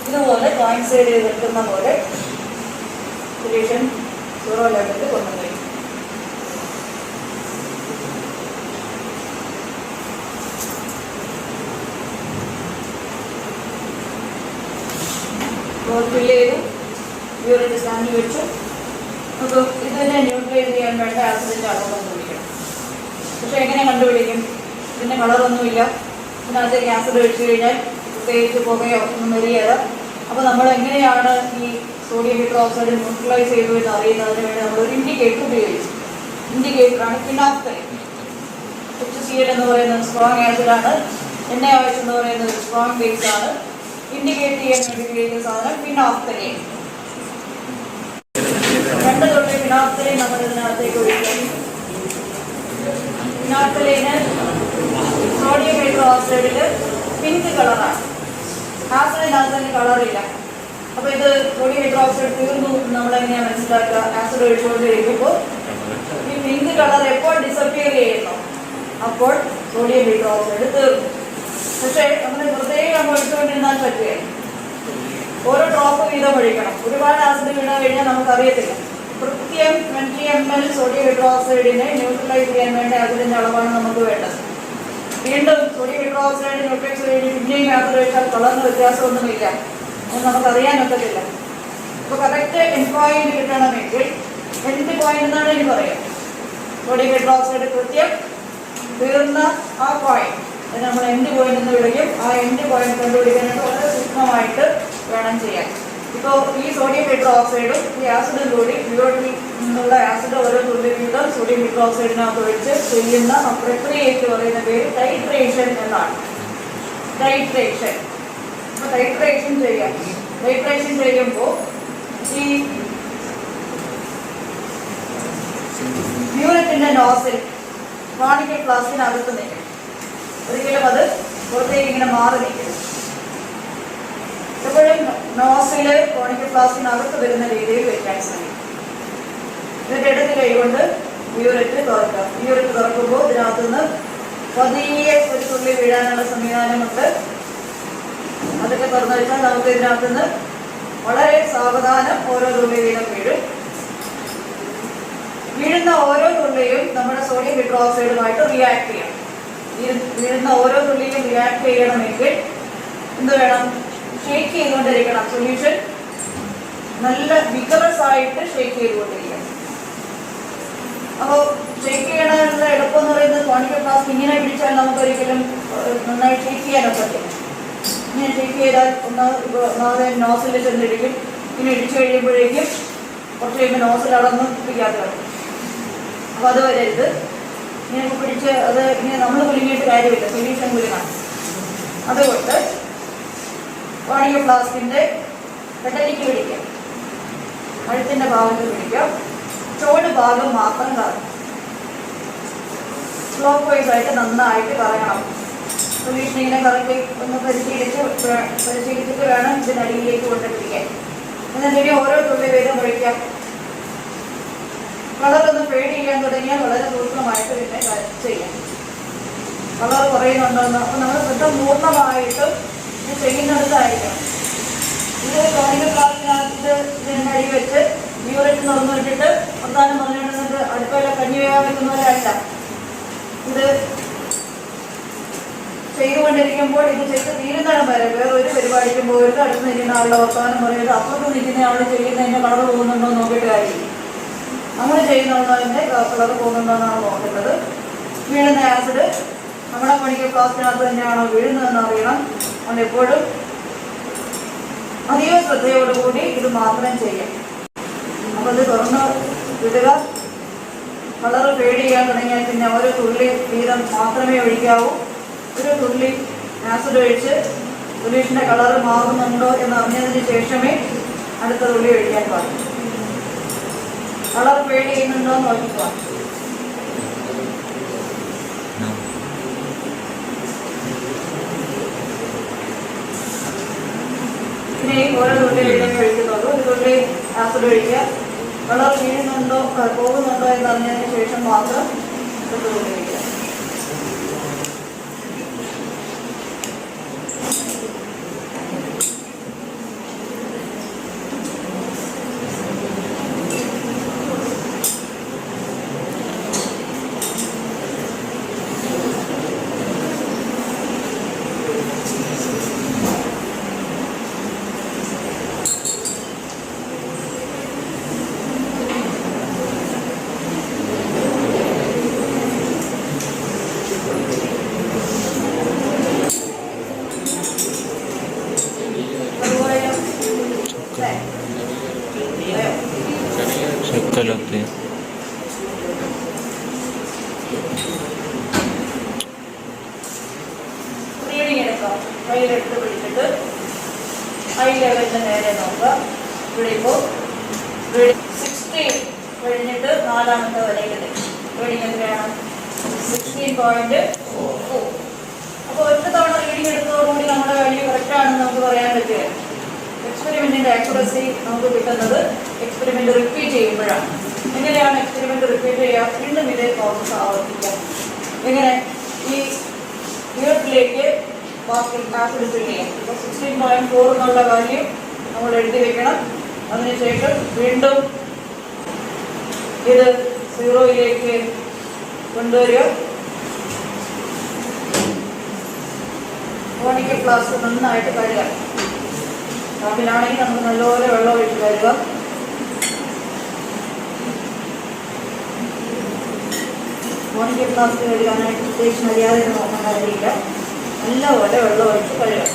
ഇതുപോലെ ജോയിൻറ്റ് സൈഡ് ചെയ്ത് നിൽക്കുന്ന പോലെ സൊല്യൂഷൻ സീറോ ലെവലിൽ കൊണ്ടുവരും. ഫില്ല് ചെയ്തു. യൂറിറ്റ് സ്റ്റാൻഡിൽ വെച്ചു. അപ്പോൾ ഇതിനെ ന്യൂട്രലൈസ് ചെയ്യാൻ വേണ്ട ആസിഡിൻ്റെ അളവ് കണ്ടുപിടിക്കണം. പക്ഷേ എങ്ങനെ കണ്ടുപിടിക്കും? ഇതിൻ്റെ കളറൊന്നുമില്ല. ഇതിനകത്തേക്ക് ആസിഡ് ഒഴിച്ചു കഴിഞ്ഞാൽ പ്രത്യേകിച്ച് പുകയോ ഒന്നും വരികയില്ല. അപ്പോൾ നമ്മൾ എങ്ങനെയാണ് ഈ സോഡിയം ഹൈഡ്രോക്സൈഡ് ന്യൂട്രലൈസ് ചെയ്തു എന്ന് അറിയുന്നതിന് വേണ്ടി നമ്മളൊരു ഇൻഡിക്കേറ്റർ ഉപയോഗിച്ചു. ഇൻഡിക്കേറ്ററാണ് ഫിനോഫ്തലീൻ. HCl എന്ന് പറയുന്നത് സ്ട്രോങ് ആസിഡാണ്. NaOH എന്ന് പറയുന്നത് സ്ട്രോങ് ബേസ് ആണ്. ഇൻഡിക്കേറ്റ് ചെയ്യാൻ വേണ്ടി ഉപയോഗിക്കുന്ന സാധനം ഫിനോഫ്തലീൻ. 2 തുള്ളി ഫിനോഫ്തലീൻ നമ്മൾ ഇതിനകത്തേക്ക് ഒഴിക്കും. ഫിനോഫ്തലീന് സോഡിയം ഹൈഡ്രോക്സൈഡിൽ പിങ്ക് കളറാണ്. ആസിഡിനകത്ത് കളറില്ല. അപ്പോൾ ഇത് സോഡിയം ഹൈഡ്രോക്സൈഡ് തീർന്നു നമ്മളെങ്ങനെയാണ് മനസ്സിലാക്കുക? ആസിഡ് ഒഴിച്ചുകൊണ്ടിരിക്കുമ്പോൾ ഈ പിങ്ക് കളർ എപ്പോൾ ഡിസപ്പിയർ ചെയ്യുന്നു അപ്പോൾ സോഡിയം ഹൈഡ്രോക്സൈഡ് തീർന്നു. പക്ഷേ നമ്മൾ പ്രത്യേകം ഒഴിച്ചുകൊണ്ടിരുന്നാൽ പറ്റുകയാണ്. ഓരോ ഡ്രോപ്പ് വീതം ഒഴിക്കണം. ഒരുപാട് ആസിഡ് വീണ കഴിഞ്ഞാൽ നമുക്കറിയത്തില്ല. കൃത്യം 20 ml സോഡിയം ഹൈഡ്രോക്സൈഡിനെ ന്യൂട്രലൈസ് ചെയ്യാൻ വേണ്ട ആസിഡിൻ്റെ അളവാണ് നമുക്ക് വേണ്ടത്. വീണ്ടും സോഡിയം ഹൈഡ്രോക്സൈഡ് ന്യൂട്രലൈസ് ചെയ്ത് പിന്നെയും ആസിഡ് ഒഴിച്ചാൽ കളറിന് വ്യത്യാസമൊന്നുമില്ല. അത് നമുക്കറിയാൻ ഒക്കത്തില്ല. അപ്പോൾ കറക്റ്റ് എൻഡ് പോയിന്റ് കിട്ടണമെങ്കിൽ എൻഡ് പോയിന്റ് എന്നാണ് എനിക്ക് പറയാം. സോഡിയം ഹൈഡ്രോക്സൈഡ് കൃത്യം തീർന്ന ആ പോയിന്റ് അത് നമ്മൾ എൻഡ് പോയിന്റ് എന്ന് വിളിക്കും. ആ എൻഡ് പോയിന്റ് കണ്ടുപിടിക്കാനായിട്ട് വളരെ സൂക്ഷ്മമായിട്ട് വേണം ചെയ്യാൻ. ഇപ്പോൾ ഈ സോഡിയം ഹൈഡ്രോക്സൈഡും ഈ ആസിഡും കൂടി യൂറിറ്റിൽ നിന്നുള്ള ആസിഡ് ഓരോ തുള്ളി വീതം സോഡിയം ഹൈഡ്രോക്സൈഡിനകത്ത് ഒഴിച്ച് ചെയ്യുന്ന ആ പ്രക്രിയയ്ക്ക് പറയുന്ന പേര് ടൈട്രേഷൻ എന്നാണ്. ടൈട്രേഷൻ. അപ്പോൾ ടൈട്രേഷൻ ചെയ്യാം. ടൈട്രേഷൻ ചെയ്യുമ്പോൾ ഈ യൂറിറ്റിൻ്റെ നോസിൽ ക്രോണിക്കൽ ഫ്ലാസ്കിനകത്ത് നിൽക്കും. ഒരിക്കലും അത് പുറത്തേക്ക് ഇങ്ങനെ മാറി നിൽക്കും. എപ്പോഴും നോസിൽ ക്രോണിക്കൽ ഫ്ലാസ്കിനകത്ത് വരുന്ന രീതിയിൽ വയ്ക്കാൻ ശ്രമിക്കും. ഇതിൻ്റെ ഇടത്ത് കൈകൊണ്ട് യൂറിറ്റ് തുറക്കുക. യൂറിറ്റ് തുറക്കുമ്പോൾ ഇതിനകത്തുനിന്ന് പതിയെ ഒരു തുള്ളി വീഴാനുള്ള സംവിധാനമുണ്ട്. അതൊക്കെ തുറന്നു വെച്ചാൽ നമുക്ക് ഇതിനകത്തുനിന്ന് വളരെ സാവധാനം ഓരോ തുള്ളി വീതം വീഴും. വീഴുന്ന ഓരോ തുള്ളിയും നമ്മുടെ സോഡിയം ഹൈഡ്രോക്സൈഡുമായിട്ട് റിയാക്ട് ചെയ്യണം. വീഴുന്ന ഓരോ തുള്ളിയും റിയാക്ട് ചെയ്യണമെങ്കിൽ എന്ത് വേണം? ഷേക്ക് ചെയ്തുകൊണ്ടിരിക്കണം. സൊല്യൂഷൻ നല്ല വിഗറസ് ആയിട്ട് ഷേക്ക് ചെയ്തുകൊണ്ടിരിക്കണം. അപ്പോൾ ഷേക്ക് ചെയ്യണതിനുള്ള എളുപ്പം എന്ന് പറയുന്നത് കോണിക്കൽ ഫ്ലാസ്ക് ഇങ്ങനെ പിടിച്ചാൽ നമുക്കൊരിക്കലും നന്നായി ഷേക്ക് ചെയ്യാനൊക്കെ പറ്റും. ഇങ്ങനെ ഷേക്ക് ചെയ്താൽ ഒന്നാമത് നോസിൽ ചെന്നിടിക്കും. ഇങ്ങനെ ഇടിച്ചു കഴിയുമ്പോഴേക്കും കുറച്ച് കഴിയുമ്പോൾ നോസിൽ അടന്ന് പിടിക്കാതെ വരും. അപ്പോൾ അത് വരരുത്. ഇങ്ങനെ പിടിച്ച് അത് ഇങ്ങനെ നമ്മൾ കുലുങ്ങിയിട്ട് കാര്യമില്ല, സൊല്യൂഷൻ കുലുങ്ങാണ്. അതുകൊണ്ട് കോണിക്കൽ ഫ്ലാസ്കിൻ്റെ പെട്ടലിക്ക് പിടിക്കാം, കഴുത്തിൻ്റെ ഭാഗത്ത് പിടിക്കാം, ചോട് ഭാഗം മാത്രം കറങ്ങും. ക്ലോക്ക് വൈസ് ആയിട്ട് നന്നായിട്ട് കറങ്ങണം. സൊല്യൂഷൻ ഇങ്ങനെ കറക്കി ഒന്ന് പരിശീലിച്ചിട്ട് വേണം ഇതിനടിയിലേക്ക് കൊണ്ടുപിടിക്കാൻ. എന്നിട്ട് ഇനി ഓരോ തുള്ളി വീതം ഒഴിക്കാം. കളറൊന്ന് ഫെയ്ഡ് ചെയ്യാൻ തുടങ്ങിയാൽ വളരെ സൂക്ഷ്മമായിട്ട് പിന്നെ ചെയ്യാം. കളർ കുറയുന്നുണ്ടോയെന്ന് അപ്പോൾ നമ്മൾ ശ്രദ്ധ പൂർണ്ണമായിട്ടും ഇത് ചെയ്യുന്നിടത്തായിരിക്കണം. ഇത് കോണിക്കൽ ഫ്ലാസ്കിനകത്ത് ഇതിനടി വെച്ച് യൂറിറ്റ് തുറന്നു വെച്ചിട്ട് അവസാനം പറഞ്ഞിട്ട് അടുപ്പയിലെ കഞ്ഞി വേഗം വെക്കുന്ന പോലെ അല്ല. ഇത് ചെയ്തുകൊണ്ടിരിക്കുമ്പോൾ ഇത് ചെയ്ത് തീരുന്നിടം വരെ വേറെ ഒരു പരിപാടിക്കും പോയിട്ട് അടുത്ത് നിൽക്കുന്ന ആളുടെ വർത്തമാനം പറയുന്നത് അപ്പുറത്ത് നിൽക്കുന്ന ആൾ ചെയ്യുന്നതിൻ്റെ കളർ പോകുന്നുണ്ടോ എന്ന് നോക്കിയിട്ട് കാര്യമില്ല. അങ്ങനെ ചെയ്യുന്നതിൻ്റെ കളർ പോകുന്നുണ്ടോ എന്നാണ് നോക്കേണ്ടത്. വീഴുന്ന ആസിഡ് നമ്മുടെ കോണിക്കൽ ഫ്ലാസ്കിനകത്ത് തന്നെയാണോ വീഴുന്നതെന്ന് അറിയണം. അതുകൊണ്ട് എപ്പോഴും അതീവ ശ്രദ്ധയോടുകൂടി ഇത് മാത്രം ചെയ്യാം. അപ്പോൾ ഇത് തുറന്ന് വിടുക. കളർ ഫെയ്ഡ് ചെയ്യാൻ തുടങ്ങിയാൽ പിന്നെ ഒരു തുള്ളി വീതം മാത്രമേ ഒഴിക്കാവൂ. ഒരു തുള്ളി ആസിഡ് ഒഴിച്ച് സൊല്യൂഷൻ്റെ കളർ മാറുന്നുണ്ടോ എന്നറിഞ്ഞതിന് ശേഷമേ അടുത്ത തുള്ളി ഒഴിക്കാൻ പാടുള്ളൂ. കളർ ഫെയ്ഡ് ചെയ്യുന്നുണ്ടോ എന്ന് നോക്കിക്കോ. ഇനി ഓരോ തുള്ളി വീതം ഒഴിക്കുന്നുള്ളൂ. ഒരു തുള്ളി ആസിഡ് ഒഴിക്കുക. കളർ വീഴുന്നുണ്ടോ പോകുന്നുണ്ടോ എന്നറിഞ്ഞതിന് ശേഷം മാത്രം അടുത്ത തുള്ളി ഒഴിക്കുക. Sekalote. റീഡിങ് എടുക്കാം. കയ്യിലെടുത്ത് പിടിച്ചിട്ട് ഐ ലെവലിന് നേരെ നോക്കുക. ഇവിടെ ഇപ്പോൾ 16 കഴിഞ്ഞിട്ട് നാലാമത്തെ വരയില് റീഡിങ് എത്രയാണ്? 16.4. അപ്പോൾ ഒറ്റ തവണ റീഡിങ് എടുത്തതോടുകൂടി നമ്മുടെ വാല്യൂ കറക്റ്റാണെന്ന് നമുക്ക് പറയാൻ പറ്റുക. എക്സ്പെരിമെന്റിന്റെ ആക്യുറസി നമുക്ക് കിട്ടുന്നത് എക്സ്പെരിമെന്റ് റിപ്പീറ്റ് ചെയ്യുമ്പോഴാണ്. എങ്ങനെയാണ് എക്സ്പെരിമെന്റ് റിപ്പീറ്റ് ചെയ്യുക? വീണ്ടും ഇതേ പ്രോസസ് ആവർത്തിക്കാം. എങ്ങനെ? ഈ യൂണിറ്റിലേക്ക് ആസിഡ് ഫിൽ ചെയ്യാം. ഇപ്പോൾ 16.4 എന്നുള്ള വാല്യൂ നമ്മൾ എഴുതി വെക്കണം. അതിനുശേഷം വീണ്ടും ഇത് 0യിലേക്ക് കൊണ്ടുവരിക. കോണിക്കൽ ഫ്ലാസ്ക് നന്നായിട്ട് കഴുകാം. ടാപ്പിലാണെങ്കിൽ നമുക്ക് നല്ലപോലെ വെള്ളം ഒഴിച്ച് കഴുകുക. കോണിക്കൽ ഫ്ലാസ്ക് കഴുകാനായിട്ട് പ്രത്യേകിച്ച് മര്യാദ നോക്കാൻ കാര്യമില്ല. നല്ലപോലെ വെള്ളം ഒഴിച്ച് കഴുകാം.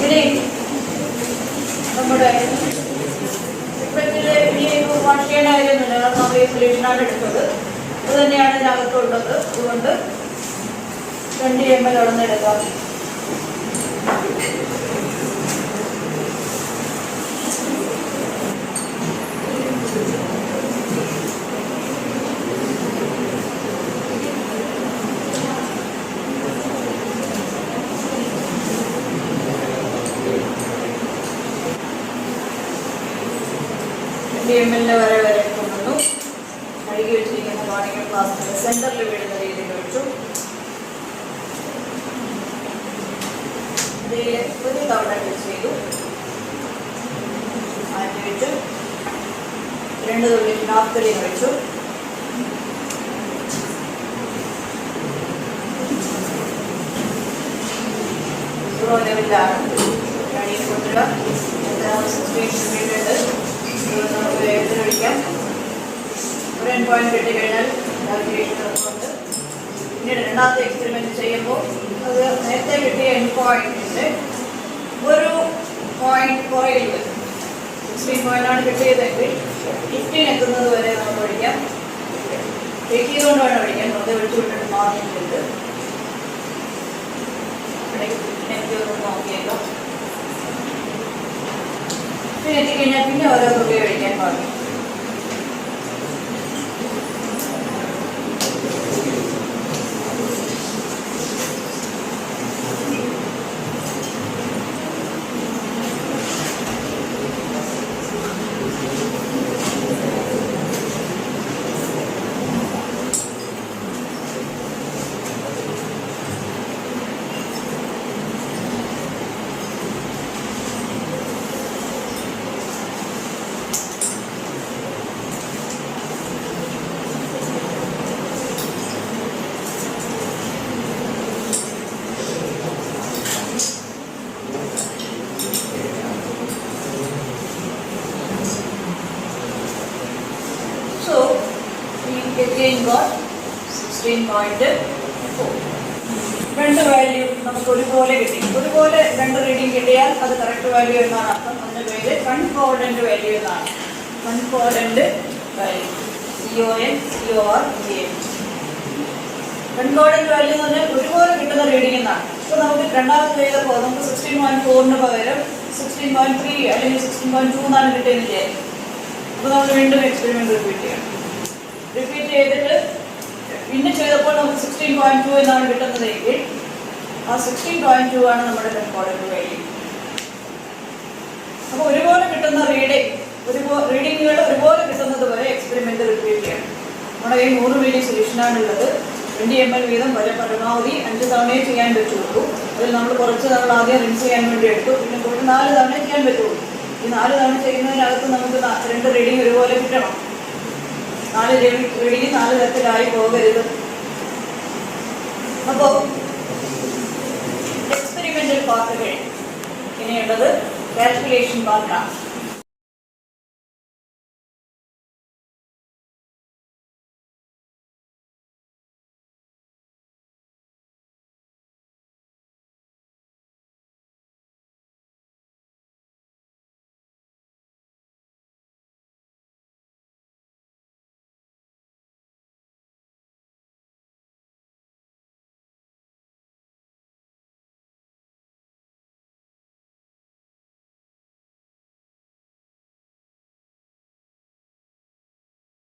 ഇനി നമ്മുടെ വാഷ് ചെയ്യാനായിരുന്നില്ല, കാരണം നമ്മൾ ഈ സൊല്യൂഷനാണ് എടുത്തത്. അത് തന്നെയാണ് ഇതിനകത്തുള്ളത്. അതുകൊണ്ട് 20 ml അളന്നെടുക്കാം. ml വരെ കൊണ്ടുവന്നു. കഴുകി വെച്ചിരിക്കുന്ന കോണിക്കൽ ഫ്ലാസ്കിന്റെ സെന്ററിൽ വീഴുന്ന രീതിയിൽ ഒഴിച്ചു. ആഴ്ചയിൽ ഒരു തവണ ടെസ്റ്റ് ചെയ്തു, മാറ്റി വെച്ചു, 2 തുള്ളി നാഫ്തലീൻ വെച്ചു, സീറോ ലെവലിലാണ് കണിയിൽ കൊണ്ടുവരിക. 16 നമുക്ക് വേഗത്തിൽ ഒഴിക്കാം. ഒരു എൻ പോയിന്റ് കിട്ടിക്കഴിഞ്ഞാൽ കാൽക്കുലേഷൻ നടത്തുന്നുണ്ട്. പിന്നീട് രണ്ടാമത്തെ എക്സ്പെരിമെൻറ്റ് ചെയ്യുമ്പോൾ അത് നേരത്തെ കിട്ടിയ എൻ പോയിന്റിൻ്റെ ഒരു പോയിന്റ് പുറകിൽ വരും. 16 പോയിന്റാണ് കിട്ടിയതെങ്കിൽ 15 എത്തുന്നത് വരെ നമുക്ക് ഒഴിക്കാം. ചെക്ക് ചെയ്തുകൊണ്ട് വേണം ഒഴിക്കാൻ, വെറുതെ ഒഴിച്ചു വിട്ടിട്ട് മാറിയിട്ടുണ്ട്. എനിക്കൊന്ന് നോക്കിയല്ലോ. പിന്നെ എത്തിക്കഴിഞ്ഞാൽ പിന്നെ ഓരോ തുള്ളി ഒഴിക്കാൻ പാടില്ല. So, we again got 16.4. രണ്ട് വാല്യൂ നമുക്ക് ഒരുപോലെ കിട്ടി. ഒരുപോലെ രണ്ട് റീഡിങ് കിട്ടിയാൽ അത് കറക്റ്റ് വാല്യൂ എന്നാണ് അർത്ഥം. അതിൻ്റെ പേര് കൺകോർഡൻറ്റ് വാല്യൂ എന്നാണ്. കൺകോർഡൻറ്റ് വാല്യൂ, CONCORDANT. കൺകോർഡൻറ്റ് വാല്യൂ എന്ന് പറഞ്ഞാൽ ഒരുപോലെ കിട്ടുന്ന റീഡിംഗ് എന്നാണ്. ഇപ്പോൾ നമുക്ക് രണ്ടാമത് ചെയ്തപ്പോൾ നമുക്ക് 16.4 പകരം 16.3 അല്ലെങ്കിൽ 16.2 എന്നാണ് കിട്ടിയെന്ന്. അപ്പോൾ നമ്മൾ വീണ്ടും എക്സ്പെരിമെൻറ്റ് റിപ്പീറ്റ് ചെയ്യണം. റിപ്പീറ്റ് ചെയ്തിട്ട് പിന്നെ ചെയ്തപ്പോൾ നമുക്ക് 16.2 എന്നാണ് കിട്ടുന്നതെങ്കിൽ ആ 16.2 ആണ് നമ്മുടെ കൺകോർഡൻറ്റ് വാല്യൂ. അപ്പോൾ ഒരുപോലെ കിട്ടുന്ന റീഡിങ്ങുകൾ ഒരുപോലെ കിട്ടുന്നത് വരെ എക്സ്പെരിമെൻറ്റ് റിപ്പീറ്റ് ചെയ്യണം. നമ്മുടെ കയ്യിൽ 100 ml സൊല്യൂഷനാണുള്ളത്. 20 ml വീതം പരമാവധി 5 തവണയെ ചെയ്യാൻ പറ്റുള്ളൂ. അതിൽ നമ്മൾ കുറച്ച് തവണ ആദ്യം റിൻസ് ചെയ്യാൻ വേണ്ടി എടുത്തു, പിന്നെ കൂടുതൽ 4 തവണ ചെയ്യാൻ പറ്റുള്ളൂ. ഈ 4 തവണ ചെയ്യുന്നതിനകത്ത് നമുക്ക് 2 റീഡിങ് ഒരുപോലെ കിട്ടണം. 4 റീഡിങ് 4 തരത്തിലായി പോകരുത്. അപ്പോൾ എക്സ്പെരിമെൻ്റൽ പാർട്ട് കഴിഞ്ഞു. ഇനിയുള്ളത് കാൽക്കുലേഷൻ പാർട്ടാണ്.